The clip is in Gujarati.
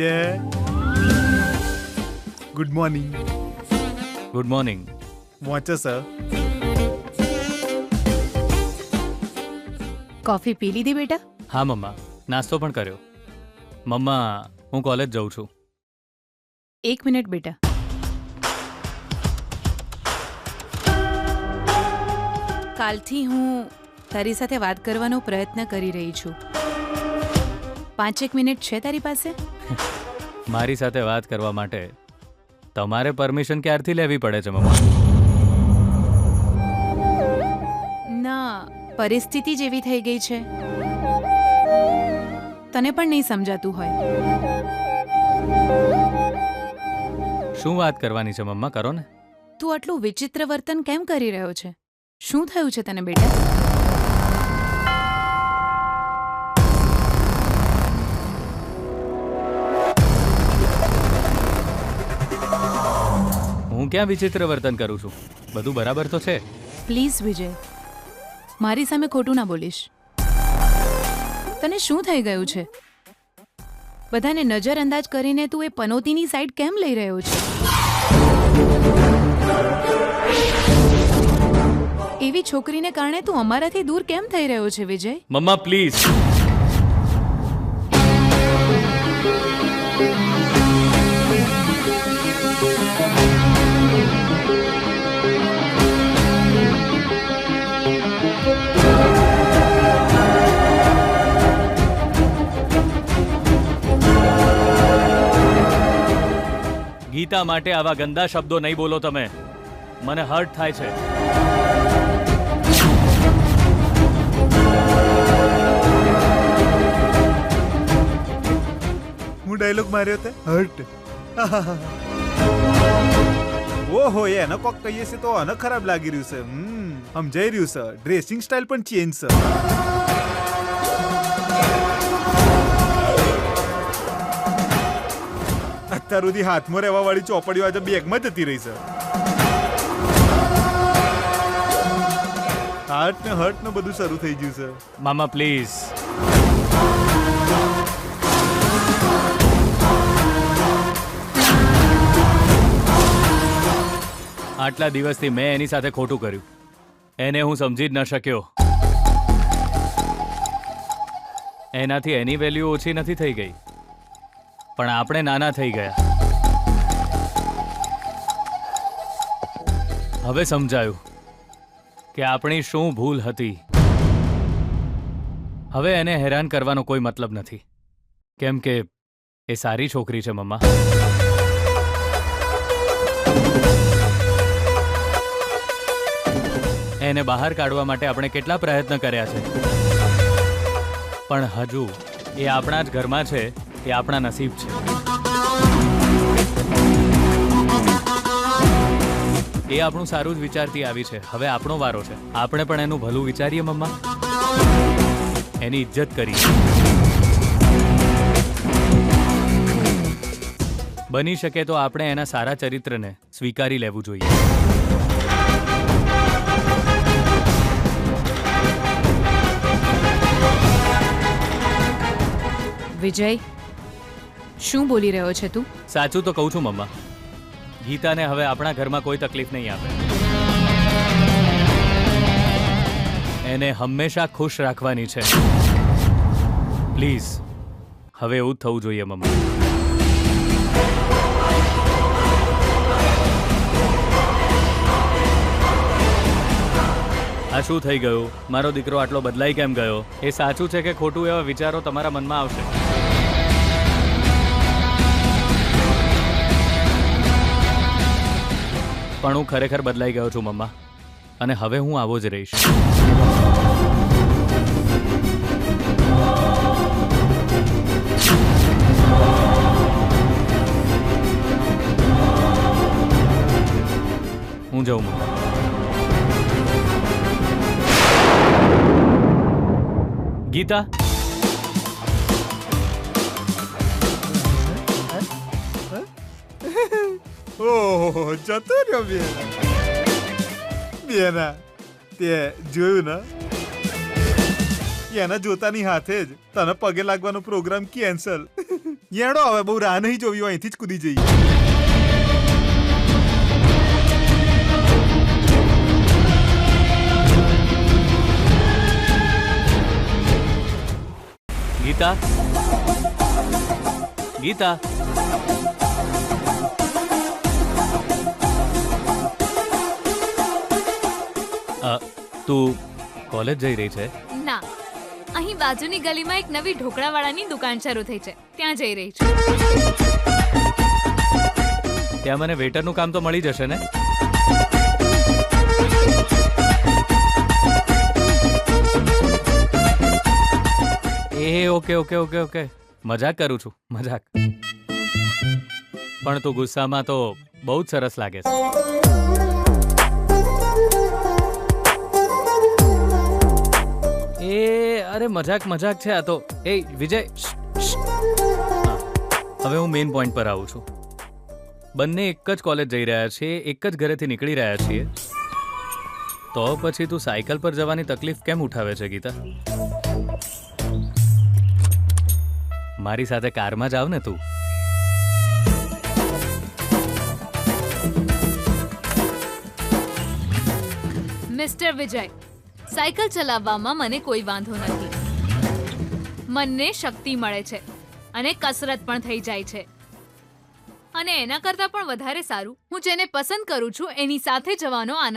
વિજય, ગુડ મોર્નિંગ. Good morning. વાંચો સર. કોફી પી લીધી બેટા? હા મમ્મા, નાસ્તો પણ કર્યો. મમ્મા, હું કોલેજ જાઉં છું. 1 મિનિટ બેટા. કાલથી હું તારી સાથે વાત કરવાનો પ્રયત્ન કરી રહી છું. 5-1 મિનિટ છે તારી પાસે? મારી સાથે વાત કરવા માટે તમારે પરમિશન ક્યારથી લેવી પડે છે મમ્મા? ના, પરિસ્થિતિ જેવી થઈ ગઈ છે. તને પણ નહીં સમજાતું હોય. શું વાત કરવાની છે મમ્મા? કરો ને. તું આટલું વિચિત્ર વર્તન કેમ કરી રહ્યો છે? શું થયું છે તને બેટા? હું ક્યાં વિચિત્ર વર્તન કરું છું? બધું બરાબર તો છે. પ્લીઝ વિજય, મારી સામે ખોટું ના બોલીશ. તને શું થઈ ગયું છે? બધાને નજરઅંદાજ કરીને તું એ પનોતીની સાઈડ કેમ લઈ રહ્યો છે? એવી છોકરીને કારણે તું અમારાથી દૂર કેમ થઈ રહ્યો છે વિજય? મમ્મા પ્લીઝ. ગીતા માટે આવા ગંદા શબ્દો નહીં બોલો તમે. મને હર્ટ થાય છે. હું ડાયલોગ માર્યો તે હર્ટ. ઓહો, એનો કોક કહીએ છે તો આને ખરાબ લાગી રહ્યું છે. સમજાઈ રહ્યું છે. ડ્રેસિંગ સ્ટાઇલ પણ ચેન્જ છે. અત્યાર સુધી હાથમાં રહેવા વાળી ચોપડીઓ આજે બેગમાં જતી રહી છે. હાર્ટ ને હર્ટ ને બધું શરૂ થઈ ગયું છે. મામા પ્લીઝ. આટલા દિવસથી મેં એની સાથે ખોટું કર્યું. એને હું સમજી જ ન શક્યો. એનાથી એની વેલ્યુ ઓછી નથી થઈ ગઈ, પણ આપણે નાના થઈ ગયા. હવે સમજાયું કે આપણી શું ભૂલ હતી. હવે એને હેરાન કરવાનો કોઈ મતલબ નથી, કેમ કે એ સારી છોકરી છે મમ્મા. એને બહાર કાઢવા માટે આપણે કેટલા પ્રયત્ન કર્યા છે, પણ હજુ એ આપણા જ ઘરમાં છે. એ આપણા નસીબ છે. એ આપણું સારું જ વિચારતી આવી છે. હવે આપણો વારો છે. આપણે પણ એનું ભલું વિચારીએ મમ્મા. એની ઇજ્જત કરીએ. બની શકે તો આપણે એના સારા ચરિત્રને સ્વીકારી લેવું જોઈએ. વિજય, શું બોલી રહ્યો છે તું? સાચું તો કહું છું મમ્મા. ગીતાને હવે આપણા ઘરમાં કોઈ તકલીફ નહીં આપે. એને હંમેશા ખુશ રાખવાની છે. પ્લીઝ, હવે એવું જ થવું જોઈએ મમ્મા. આ શું થઈ ગયું? મારો દીકરો આટલો બદલાઈ કેમ ગયો? એ સાચું છે કે ખોટું એવા વિચારો તમારા મનમાં આવશે. પણ હું ખરેખર બદલાઈ ગયો છું મમ્મા, અને હવે હું આવો જ રહીશ. હું જાઉં મમ્મા. ગીતા, ઓહો, જતો રહ્યો બેના. બેના, તે જોયું ને? એના જોતાની હાથે જ તને પગે લાગવાનો પ્રોગ્રામ કેન્સલ. યેડો હવે બહુ રાહ નહીં જોવી હોય અહીંથી જ કૂદી જઈએ. ગીતા, ગીતા, તું કોલેજ જઈ રહી છે? ના, અહીં બાજુની ગલીમાં એક નવી ઢોકળાવાળાની દુકાન શરૂ થઈ છે, ત્યાં જઈ રહી છું. ત્યાં મને વેટરનું કામ તો મળી જશે ને? ઓકે ઓકે ઓકે ઓકે, મજાક કરું છું, મજાક. પણ તું ગુસ્સામાં તો બહુ જ સરસ લાગે છે. અરે મજાક મજાક છે આ તો. એ વિજય, હા, હવે હું મેઇન પોઈન્ટ પર આવું છું. બંને એક જ કોલેજ જઈ રહ્યા છીએ, એક જ ઘરેથી નીકળી રહ્યા છીએ, તો પછી તું સાયકલ પર જવાની તકલીફ કેમ ઉઠાવે છે ગીતા? મારી સાથે કારમાં જાવ ને તું. મિસ્ટર વિજય, સાયકલ ચલાવવામાં મને કોઈ વાંધો નથી. મનને શક્તિ મળે છે અને કસરત પણ થઈ જાય છે. અને એના કરતાં પણ વધારે સારું, હું જેને પસંદ કરું છું એની સાથે જવાનો આનંદ